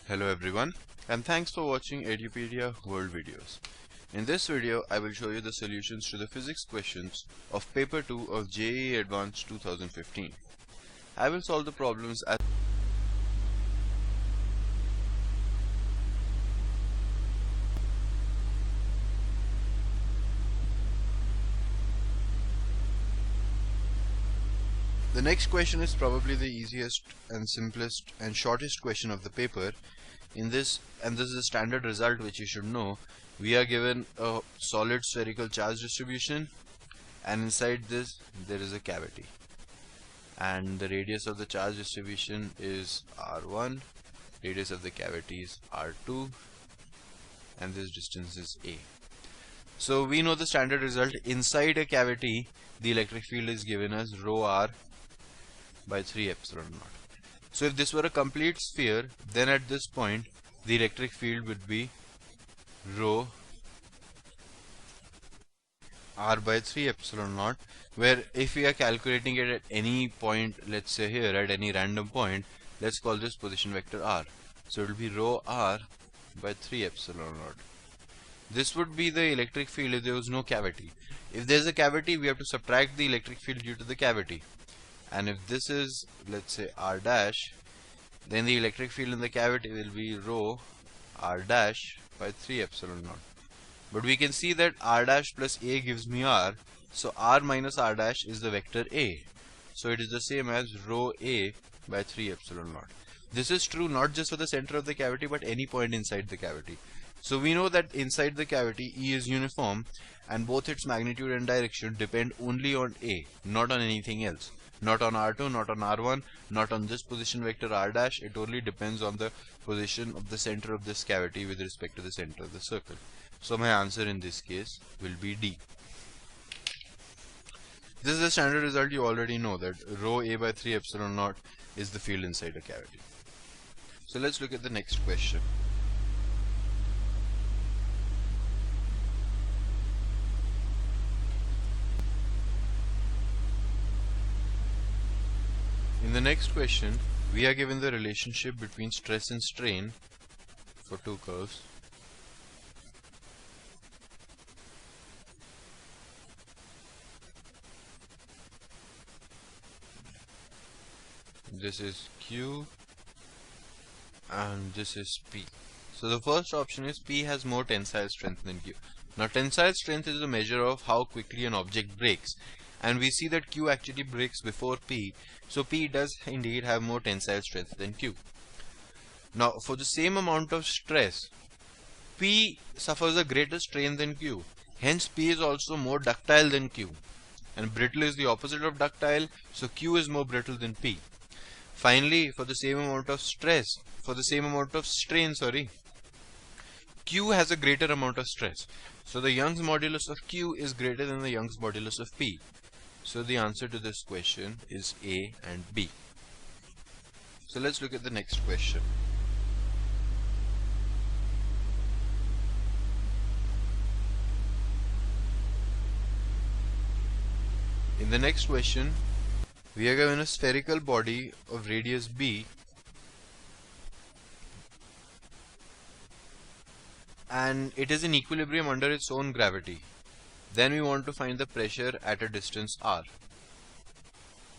Hello everyone, and thanks for watching Edupedia World Videos. In this video, I will show you the solutions to the physics questions of Paper 2 of JEE Advanced 2015. I will solve the problems as the next question is probably the easiest and simplest and shortest question of the paper. This is a standard result which you should know. We are given a solid spherical charge distribution, and inside this there is a cavity, and the radius of the charge distribution is r1, radius of the cavity is r2, and this distance is a. So we know the standard result. Inside a cavity, the electric field is given as rho r by 3 epsilon naught. So if this were a complete sphere, then at this point the electric field would be rho r by 3 epsilon naught, where if we are calculating it at any point, let's say here at any random point, let's call this position vector r. So it will be rho r by 3 epsilon naught. This would be the electric field if there was no cavity. If there is a cavity, we have to subtract the electric field due to the cavity. And if this is, let's say, r dash, then the electric field in the cavity will be rho r dash by 3 epsilon naught. But we can see that r dash plus a gives me r, so r minus r dash is the vector a. So it is the same as rho a by 3 epsilon naught. This is true not just for the center of the cavity but any point inside the cavity. So we know that inside the cavity E is uniform and both its magnitude and direction depend only on a, not on anything else. Not on r2, not on r1, not on this position vector r dash. It only depends on the position of the center of this cavity with respect to the center of the circle. So my answer in this case will be D. This is the standard result. You already know that rho a by 3 epsilon naught is the field inside a cavity. So let's look at the next question. In the next question, we are given the relationship between stress and strain for two curves. This is Q and this is P. So the first option is P has more tensile strength than Q. Now tensile strength is a measure of how quickly an object breaks, and we see that Q actually breaks before P, so P does indeed have more tensile strength than Q. Now for the same amount of stress, P suffers a greater strain than Q, hence P is also more ductile than Q, and brittle is the opposite of ductile, so Q is more brittle than P. Finally, for the same amount of strain, Q has a greater amount of stress. So the Young's modulus of Q is greater than the Young's modulus of P. So the answer to this question is A and B. So let's look at the next question. In the next question, we are given a spherical body of radius b and it is in equilibrium under its own gravity. Then we want to find the pressure at a distance r.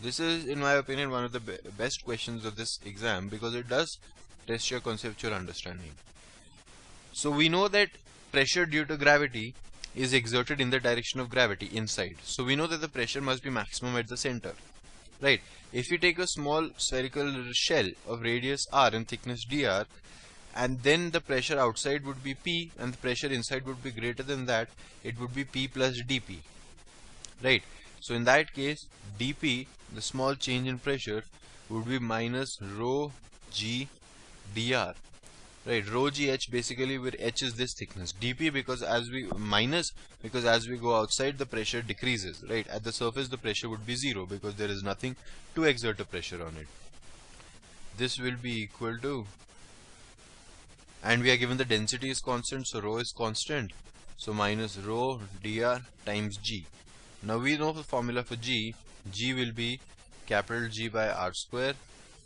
This is, in my opinion, one of the best questions of this exam because it does test your conceptual understanding. So we know that pressure due to gravity is exerted in the direction of gravity inside. So we know that the pressure must be maximum at the center. Right. If we take a small spherical shell of radius r and thickness dr, and then the pressure outside would be P and the pressure inside would be greater than that, it would be P plus dP. Right. So in that case, dP, the small change in pressure, would be minus rho g dr. Right, rho gh basically where h is this thickness, dP because as we go outside the pressure decreases, right? At the surface the pressure would be 0 because there is nothing to exert a pressure on it. This will be equal to, and we are given the density is constant, so rho is constant, so minus rho dr times g. Now we know the formula for g. G will be capital G by r square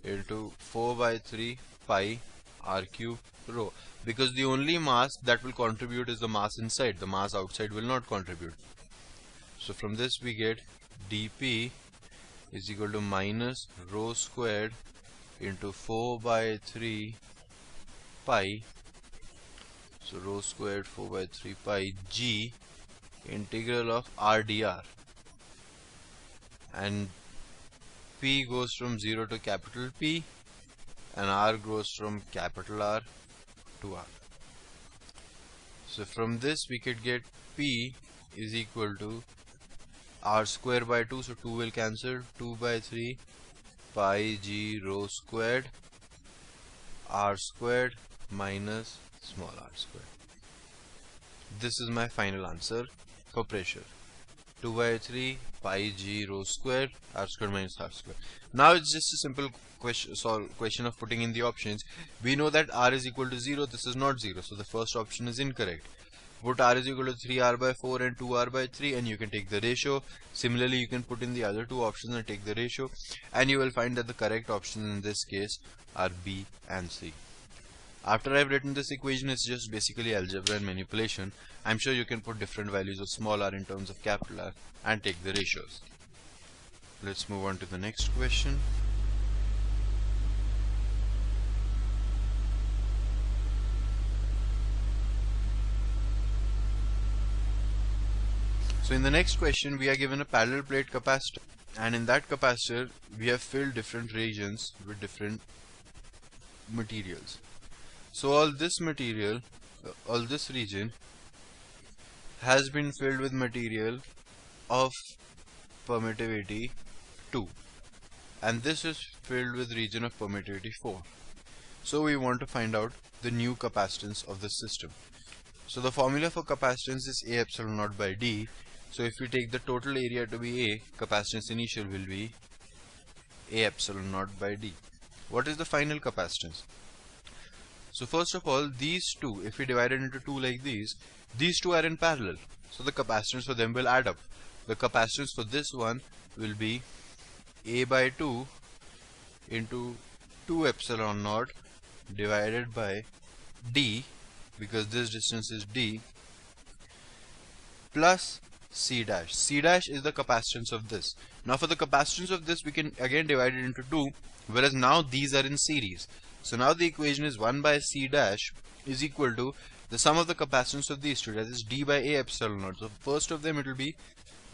into 4 by 3 pi r cube rho, because the only mass that will contribute is the mass inside. The mass outside will not contribute. So from this we get dp is equal to minus rho squared into 4 by 3 pi. So rho squared 4 by 3 pi g integral of r dr, and p goes from 0 to capital P and r goes from capital R to r. So from this we could get p is equal to r square by 2, so 2 will cancel, 2 by 3 pi g rho squared r squared minus small r squared. This is my final answer for pressure. 2 by 3 pi g rho squared r squared minus r squared. Now it's just a simple question of putting in the options. We know that r is equal to 0. This is not 0, so the first option is incorrect. Put r is equal to 3r by 4 and 2r by 3 and you can take the ratio. Similarly, you can put in the other two options and take the ratio, and you will find that the correct options in this case are B and C. After I've written this equation, it's just basically algebra and manipulation. I'm sure you can put different values of small r in terms of capital R and take the ratios. Let's move on to the next question. So in the next question, we are given a parallel plate capacitor, and in that capacitor we have filled different regions with different materials. So all this material, all this region has been filled with material of permittivity 2, and this is filled with region of permittivity 4. So we want to find out the new capacitance of the system. So the formula for capacitance is A epsilon naught by D. So if we take the total area to be A, capacitance initial will be A epsilon naught by D. What is the final capacitance? So first of all, these two, if we divide it into two like these two are in parallel. So the capacitance for them will add up. The capacitance for this one will be A by 2 into 2 epsilon naught divided by D, because this distance is D, plus C dash. C dash is the capacitance of this. Now for the capacitance of this, we can again divide it into 2, whereas now these are in series. So now the equation is 1 by C dash is equal to the sum of the capacitance of these two, that is D by A epsilon naught. So first of them it will be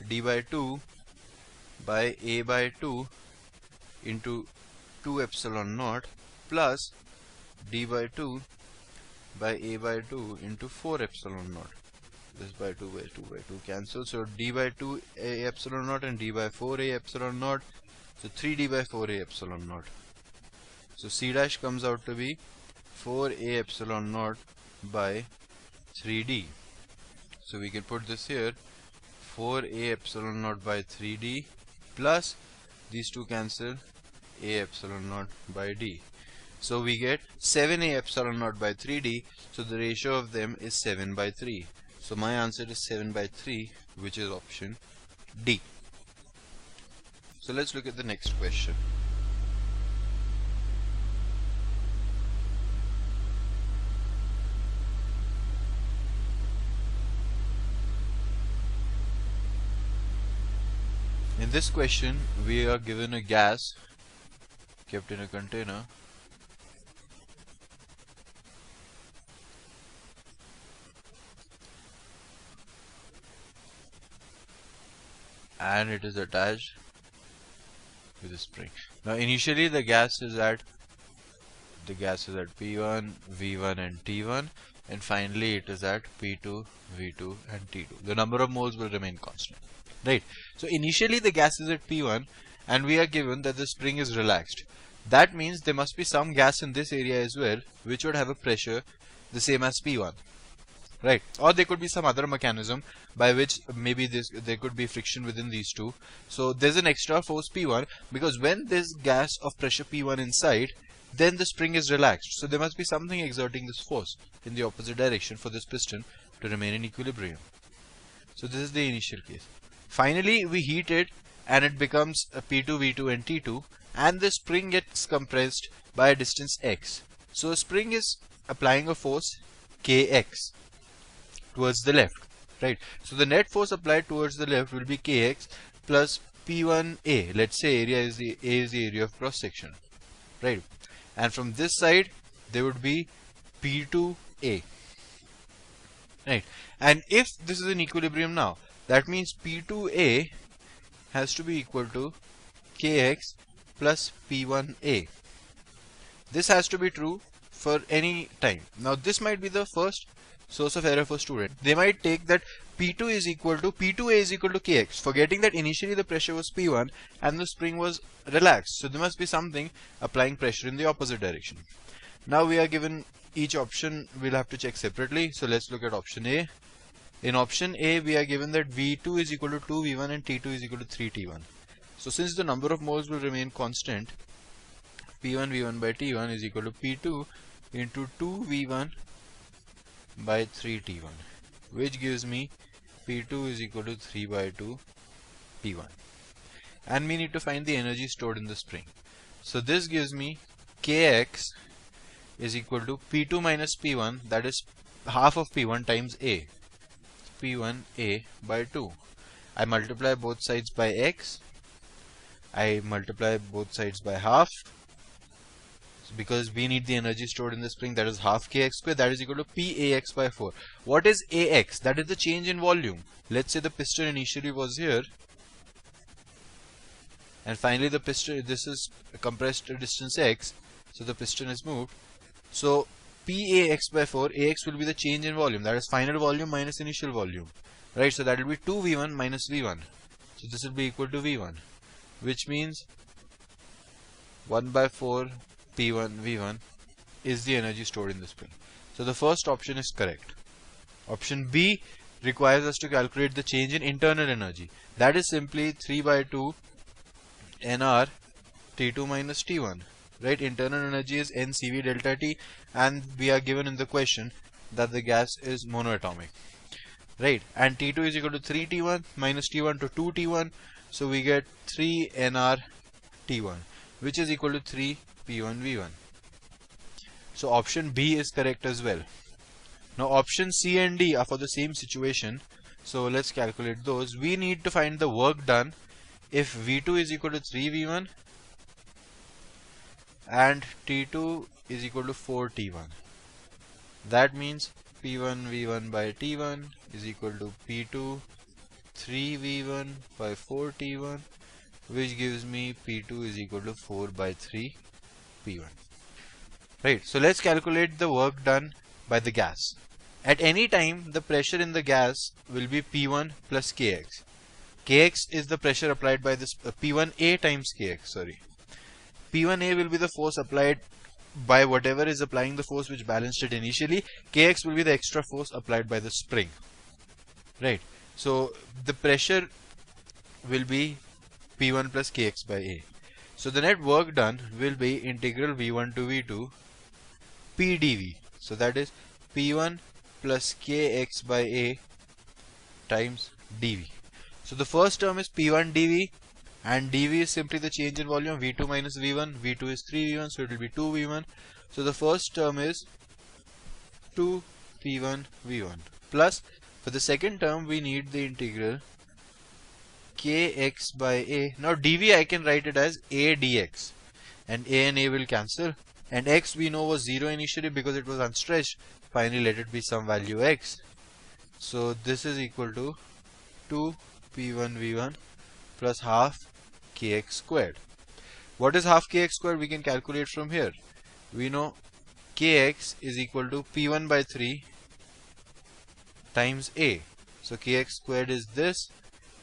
D by 2 by A by 2 into 2 epsilon naught plus D by 2 by A by 2 into 4 epsilon naught. This by 2 by 2 by 2 cancel. So D by 2 A epsilon naught and D by 4 A epsilon naught. So 3D by 4 A epsilon naught. So C dash comes out to be 4 A epsilon naught by 3D. So we can put this here, 4 A epsilon naught by 3D plus these two cancel, A epsilon naught by D. So we get 7 A epsilon naught by 3D. So the ratio of them is 7 by 3. So my answer is 7 by 3, which is option D. So let's look at the next question. In this question, we are given a gas kept in a container and it is attached with a spring. Now initially the gas is at P1, V1 and T1, and finally it is at P2, V2 and T2. The number of moles will remain constant, right? So initially the gas is at P1 and we are given that the spring is relaxed. That means there must be some gas in this area as well which would have a pressure the same as P1. Right, or there could be some other mechanism by which maybe there could be friction within these two. So there's an extra force P1, because when there's gas of pressure P1 inside, then the spring is relaxed. So there must be something exerting this force in the opposite direction for this piston to remain in equilibrium. So this is the initial case. Finally we heat it and it becomes a P2, V2 and T2, and the spring gets compressed by a distance x. So a spring is applying a force Kx towards the left, right? So the net force applied towards the left will be Kx plus P1A. Let's say area is the A is the area of cross section, right? And from this side there would be P2A, right? And if this is in equilibrium now, that means P2A has to be equal to Kx plus P1A. This has to be true for any time. Now this might be the first source of error for student. They might take that P2A is equal to Kx, forgetting that initially the pressure was P1 and the spring was relaxed. So there must be something applying pressure in the opposite direction. Now we are given each option, we'll have to check separately. So let's look at option A. In option A, we are given that V2 is equal to 2V1 and T2 is equal to 3T1. So since the number of moles will remain constant, P1 V1 by T1 is equal to P2 into 2V1 by 3T1, which gives me P2 is equal to 3 by 2 P1. And we need to find the energy stored in the spring. So this gives me Kx is equal to P2 minus P1, that is half of P1 times A, P1A by 2. I multiply both sides by x, I multiply both sides by half, because we need the energy stored in the spring, that is half Kx square, that is equal to Pax by 4. What is Ax? That is the change in volume. Let's say the piston initially was here and finally the piston, this is compressed to distance x, so the piston is moved. So Pax by 4, Ax will be the change in volume, that is final volume minus initial volume, right? So that will be 2V1 minus V1. So this will be equal to V1, which means 1 by 4 P1 V1 is the energy stored in the spring. So the first option is correct. Option B requires us to calculate the change in internal energy. That is simply 3 by 2 nR T2 minus T1. Right? Internal energy is NCV delta T, and we are given in the question that the gas is monoatomic. Right? And T2 is equal to 3T1 minus T1 to 2T1. So we get 3 nR T1, which is equal to 3 P1 V1. So option B is correct as well. Now option C and D are for the same situation. So let's calculate those. We need to find the work done if V2 is equal to 3V1 and T2 is equal to 4T1. That means P1 V1 by T1 is equal to P2 3V1 by 4T1, which gives me P2 is equal to 4 by 3 P1. Right, so let's calculate the work done by the gas. At any time, the pressure in the gas will be P1 plus Kx. Kx is the pressure applied by this P1A times Kx, sorry. P1A will be the force applied by whatever is applying the force which balanced it initially. Kx will be the extra force applied by the spring. Right, so the pressure will be P1 plus Kx by A. So the net work done will be integral V1 to V2 P dV. So that is P1 plus Kx by A times dV. So the first term is P1 dV, and dV is simply the change in volume. V2 minus V1, V2 is 3V1, so it will be 2V1. So the first term is 2P1 V1 plus, for the second term we need the integral Kx by A. Now dV I can write it as A dx, and A and A will cancel, and x we know was 0 initially because it was unstretched. Finally let it be some value x. So this is equal to 2P1 V1 plus half Kx squared. What is half Kx squared? We can calculate from here. We know Kx is equal to P1 by 3 times A. So Kx squared is this,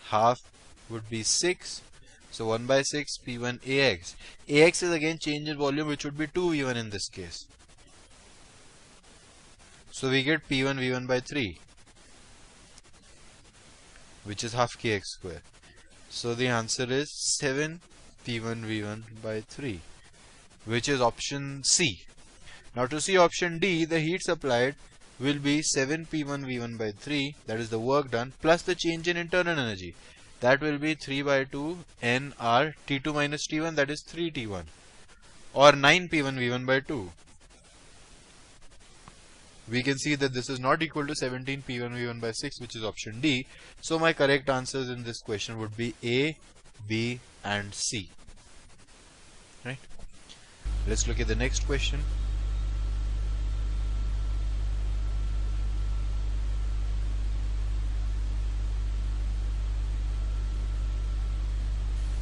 half would be 6. So 1 by 6 P1 Ax. Ax is again change in volume, which would be 2V1 in this case. So we get P1 V1 by 3, which is half Kx square. So the answer is 7 P1 V1 by 3, which is option C. Now to see option D, the heat supplied will be 7 P1 V1 by 3, that is the work done, plus the change in internal energy. That will be 3 by 2 nR T2 minus T1, that is 3T1, or 9 P1 V1 by 2. we can see that this is not equal to 17 P1V1 by 6, which is option D. So my correct answers in this question would be A, B and C. Right? Let's look at the next question.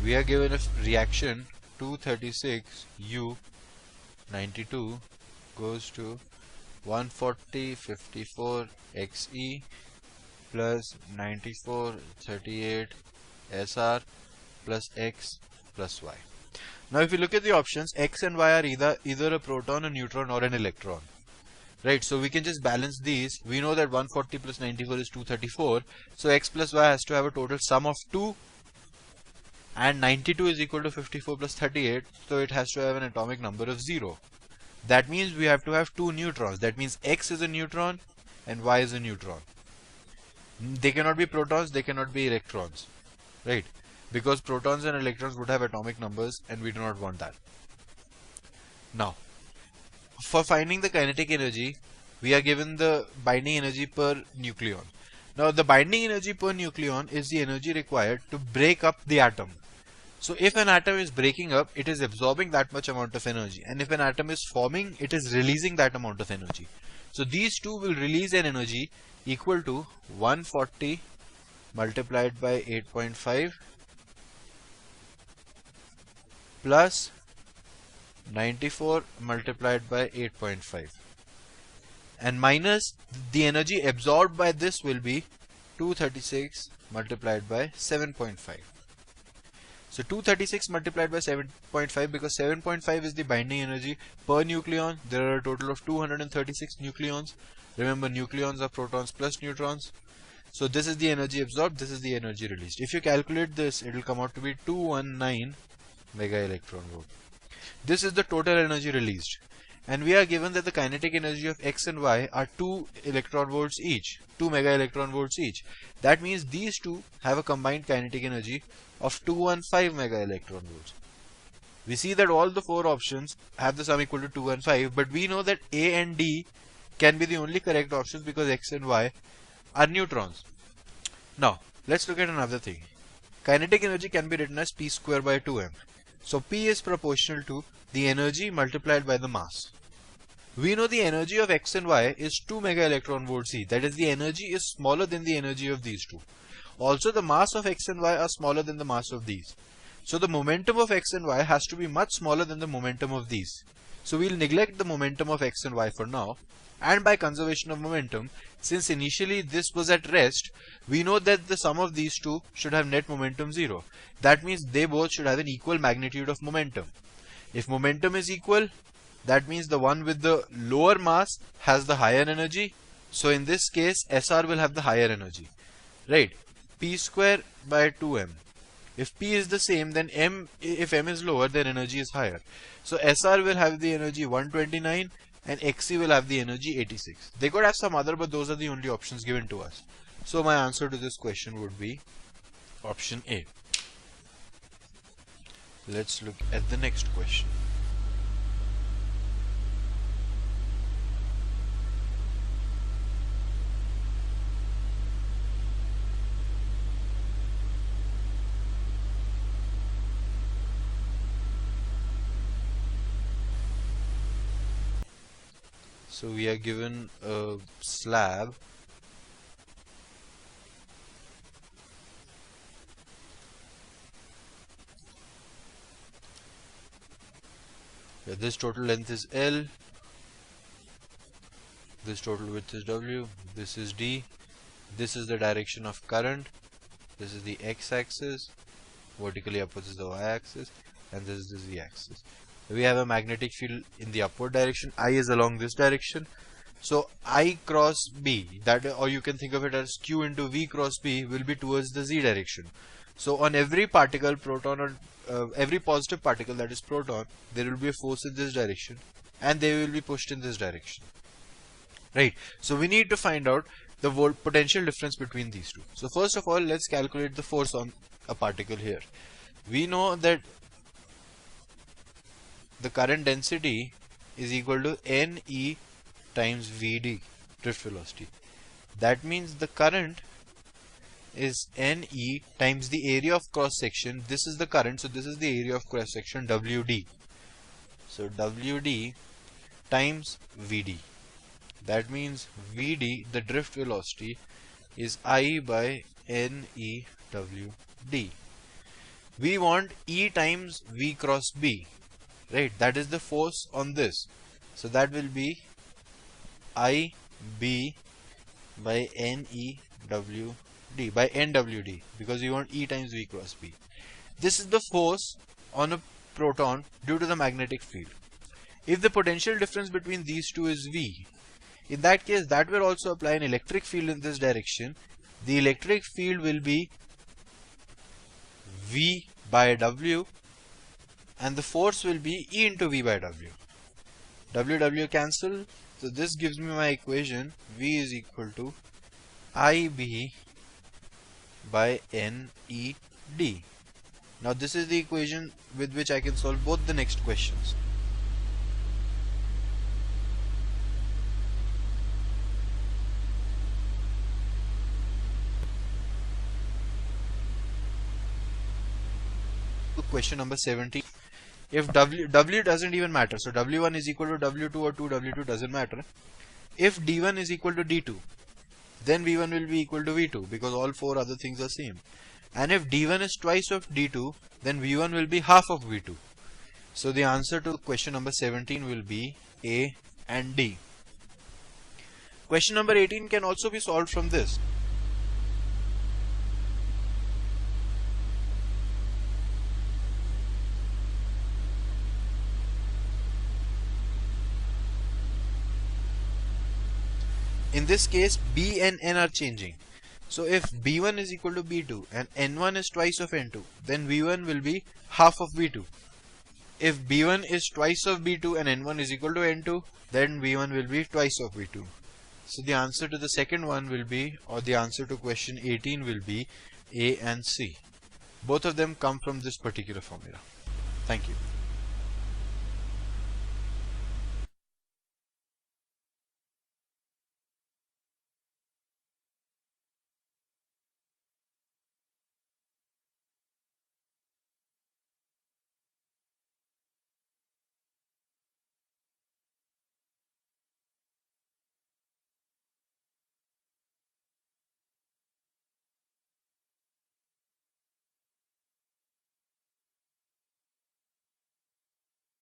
We are given a reaction 236U92 goes to 140 54 Xe plus 94 38 Sr plus X plus Y. Now if you look at the options, X and Y are either a proton, a neutron or an electron. Right, so we can just balance these. We know that 140 plus 94 is 234. So X plus Y has to have a total sum of 2. And 92 is equal to 54 plus 38. So it has to have an atomic number of 0. That means we have to have 2 neutrons. That means X is a neutron and Y is a neutron. They cannot be protons, they cannot be electrons. Right? Because protons and electrons would have atomic numbers and we do not want that. Now, for finding the kinetic energy, we are given the binding energy per nucleon. Now, the binding energy per nucleon is the energy required to break up the atom. So, if an atom is breaking up, it is absorbing that much amount of energy. And if an atom is forming, it is releasing that amount of energy. So, these two will release an energy equal to 140 multiplied by 8.5 plus 94 multiplied by 8.5 and minus the energy absorbed by this will be 236 multiplied by 7.5. So 236 multiplied by 7.5, because 7.5 is the binding energy per nucleon. There are a total of 236 nucleons. Remember, nucleons are protons plus neutrons. So this is the energy absorbed, this is the energy released. If you calculate this, it will come out to be 219 mega electron volt. This is the total energy released. And we are given that the kinetic energy of X and Y are 2 electron volts each, 2 mega electron volts each. That means these two have a combined kinetic energy of 215 mega electron volts. We see that all the 4 options have the sum equal to 215, but we know that A and D can be the only correct options because X and Y are neutrons. Now, let's look at another thing. Kinetic energy can be written as P square by 2m. So P is proportional to the energy multiplied by the mass. We know the energy of X and Y is 2 mega electron volts each. That is, the energy is smaller than the energy of these two. Also, the mass of X and Y are smaller than the mass of these. So the momentum of X and Y has to be much smaller than the momentum of these. So we'll neglect the momentum of X and Y for now. And by conservation of momentum, since initially this was at rest, we know that the sum of these two should have net momentum 0. That means they both should have an equal magnitude of momentum. If momentum is equal, that means the one with the lower mass has the higher energy. So in this case, SR will have the higher energy. Right? P square by 2m. If P is the same, then if M is lower, then energy is higher. So SR will have the energy 129 and XC will have the energy 86. They could have some other, but those are the only options given to us. So my answer to this question would be option A. Let's look at the next question. So we are given a slab where this total length is L, this total width is W, this is D, this is the direction of current, this is the x-axis, vertically upwards is the y-axis, and this is the z-axis. We have a magnetic field in the upward direction. I is along this direction. So I cross B, that, or you can think of it as Q into V cross B, will be towards the z direction. So on every particle, proton, or every positive particle, that is proton, there will be a force in this direction and they will be pushed in this direction. Right. So we need to find out the potential difference between these two. So first of all, let's calculate the force on a particle here. We know that the current density is equal to NE times VD. drift velocity. That means the current is NE times the area of cross section. This is the current, so this is the area of cross section, WD. So WD times VD. That means VD, the drift velocity, is I by NEWD. We want E times V cross B, right? That is the force on this. So that will be IB by NEWD, by NWD, because we want E times V cross B. This is the force on a proton due to the magnetic field. If the potential difference between these two is V, in that case, that will also apply an electric field in this direction. The electric field will be V by W, and the force will be E into V by W. W cancel, so this gives me my equation. V is equal to IB by NED. Now this is the equation with which I can solve both the next questions. Question number 17. If W doesn't even matter, so W1 is equal to W2 or 2W2 doesn't matter. If D1 is equal to D2, then V1 will be equal to V2, because all four other things are same. And if D1 is twice of D2, then V1 will be half of V2. So the answer to question number 17 will be A and D. Question number 18 can also be solved from this. In this case, B and N are changing. So if B1 is equal to B2 and N1 is twice of N2, then V1 will be half of V2. If B1 is twice of B2 and N1 is equal to N2, then V1 will be twice of V2. So the answer to the second one will be, or the answer to question 18 will be A and C. Both of them come from this particular formula. Thank you.